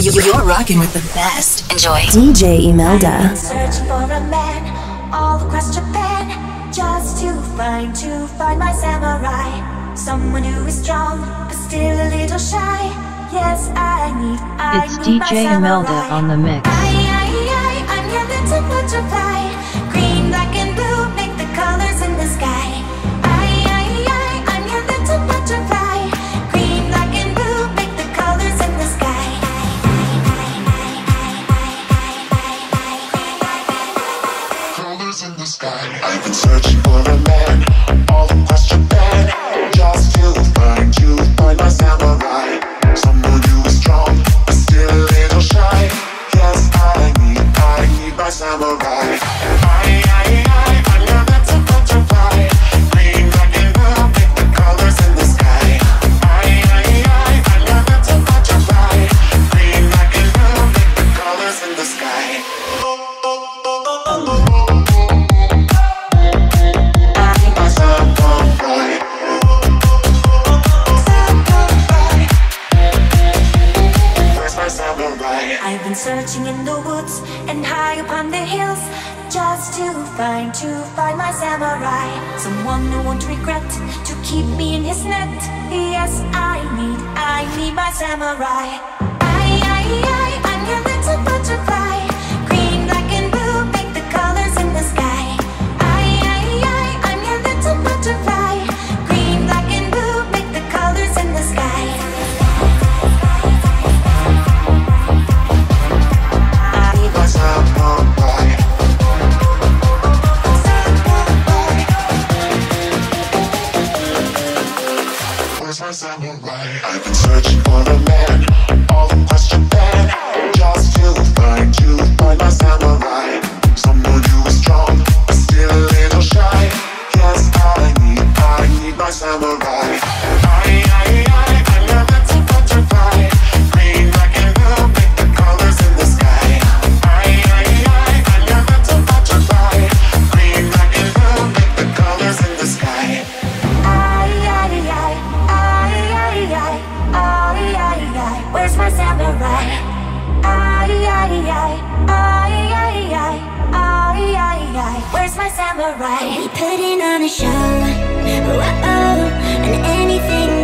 You're rocking with the best. Enjoy. DJ Imelda. Searching for a man all across Japan, just to find my samurai. Someone who is strong but still a little shy. Yes, I need It's my DJ samurai. Imelda on the mix. I'm your little butterfly. Green, black and blue make the colors in the sky. I'm your little butterfly. Green, black and blue make the colors in the sky. Colors in the sky. I've been searching for a man all across Japan, just to find my samurai. Someone who is strong but still a little shy. Yes, I need my samurai. I'm your little butterfly. Green, black and blue make the colors in the sky. I'm your little butterfly. Green, black and blue make the colors in the sky. I've been searching in the woods and high upon the hills, just to find my samurai. Someone who won't regret to keep me in his net. Yes, I need my samurai. I'm your little butterfly. Green, black and blue make the colors in the sky. I'm your little butterfly. Green, black and blue make the colors in the sky. Where's my samurai? I've been searching for a man all across Japan, just to find my samurai. Someone who is strong but still a little shy. Yes, I need my samurai. I'm your little butterfly. Green, black and blue make the colors in the sky. I'm your little butterfly. Green, black and blue make the colors in the sky. Where's my samurai? Where's my samurai? We putting on a show, and anything